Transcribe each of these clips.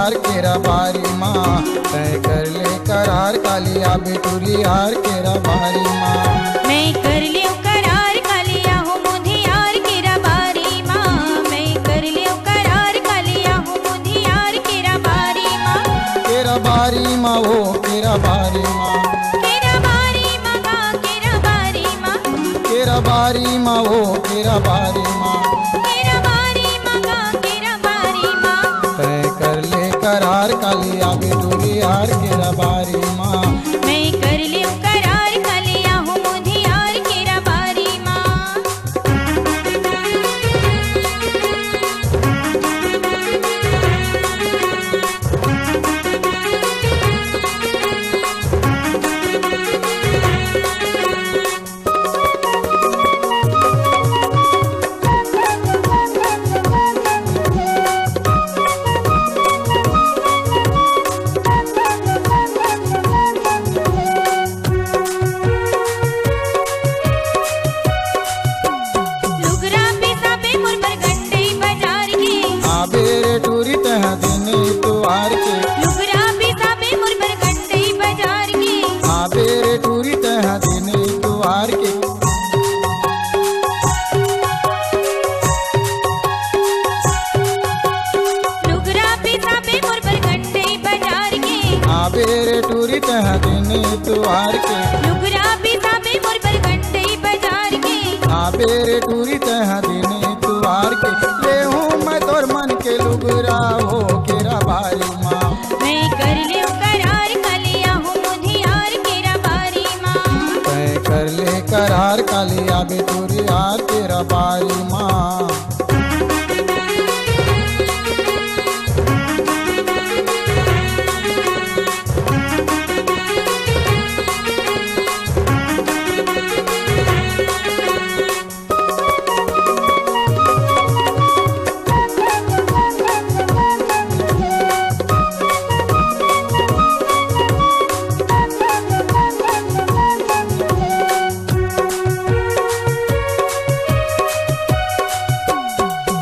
यार केरा बारी माँ, तय कर ले करार कालिया बेटूरी यार केरा बारी माँ। मैं कर लियो करार कालिया हूँ मुझे यार केरा बारी माँ, मैं कर लियो करार कालिया हूँ मुझे यार केरा बारी माँ। केरा बारी माँ वो केरा बारी माँ, केरा बारी माँ का केरा बारी माँ, केरा बारी माँ वो केरा बारी माँ, केरा बारी माँ का केरा बारी माँ। तय कर ले करार कालिया बेटूरी यार केरा बारी माँ। मैं कर लियो करार कालिया हूँ मुझे यार केरा बारी माँ। लुगरा पिसाबे मोर बरगंडे बाजार के, आबे रे टूरी तह दिन तुआर के, लुगरा पिसाबे मोर बरगंडे बाजार के, आबे रे टूरी तह दिन तुआर के। लुगरा पिसाबे मोर बरगंडे बाजार के, आबे रे टूरी तह दिन तुआर के, लुगरा पिसाबे मोर बरगंडे बाजार के। आबे रे टूरी तह दिन तुआर के। ले हूँ मैं तोर मन के लुगरा हो केरा बारी माँ, मैं कर लियो करार कालिया हूँ मुझे यार केरा बारी माँ। तय कर ले करार कालिया बेटूरी यार केरा बारी माँ।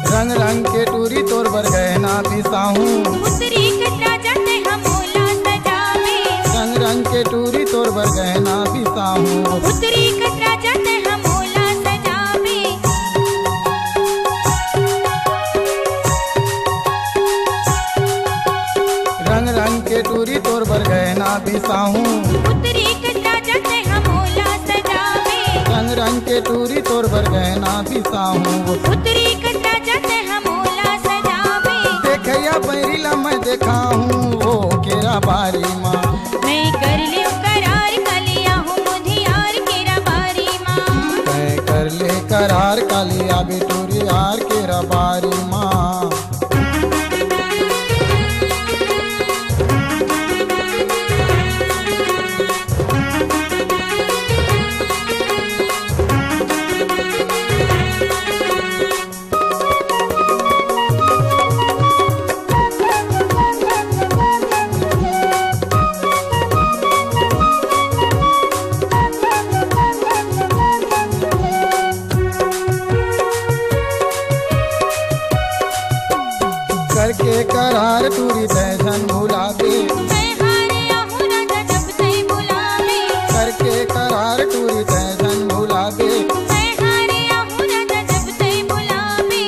रंग रंग के टूरी तोर बर गहना बिसाहूँ, उतरी कतरा जाते हम मोला सजावे, रंग रंग के टूरी तोर बर गहना बिसाहूँ, उतरी कतरा जाते हम मोला सजावे। रंग रंग के टूरी तोर बर गहना बिसाहूँ, उतरी कतरा जाते हम मोला सजावे, रंग रंग के टूरी तोर बर गहना बिसाहूँ। उतरी कतरा जाते हम मोला सजावे। देखैया पैरिला मैं देखाहूँ वो केरा बारी माँ, मैं कर लियो करार कालिया हूँ मुझे यार केरा बारी माँ। तय कर ले करार कालिया बेटूरी यार केरा बारी माँ। करके करार टूरी तैसन भुला दे, मैं हारिया हूँ राजा जब से बुलावे, करके करार टूरी तैसन भुला दे, मैं हारिया हूँ राजा जब से बुलावे।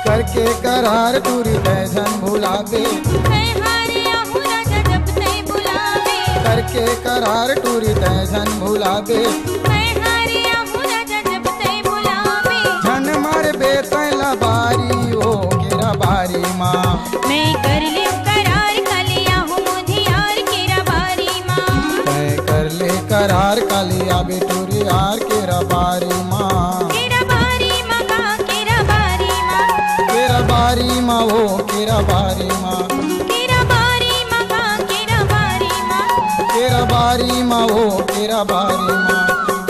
करके करार टूरी तैसन भुला दे, मैं हारिया हूँ राजा जब से बुलावे, करके करार टूरी तैसन भुला दे। मैं हारिया हूँ राजा जब से बुलावे। झन मार बेतैला बारी हो केरा बारी माँ, मैं कर लियो करार कालिया हूँ मुझे यार केरा बारी माँ। तय कर ले करार कालिया बेटूरी यार केरा बारी माँ। केरा बारी माँ का केरा बारी माँ, केरा बारी माँ वो केरा बारी माँ, केरा बारी माँ का केरा बारी माँ। केरा बारी माँ वो केरा बारी माँ।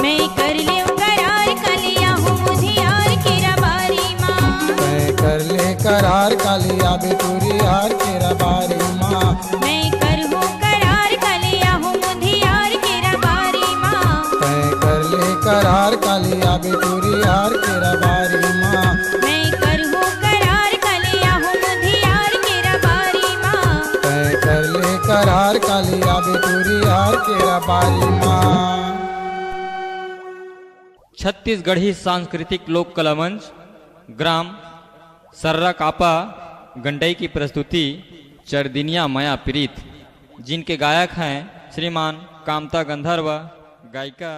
मैं कर लियो करार कालिया हूँ मुझे यार केरा बारी माँ। तय कर ले करार कालिया बेटूरी यार केरा बारी माँ। मैं कर हूँ करार कालिया हूँ मुझे यार केरा बारी माँ। तय कर ले करार कालिया बेटूरी यार केरा बारी आवे टूरी हार केरा बारी माँ। छत्तीसगढ़ी सांस्कृतिक लोक कला मंच ग्राम सर्रा कापा गंडई की प्रस्तुति चरदिनिया माया प्रीत, जिनके गायक हैं श्रीमान कामता गंधर्व, गायिका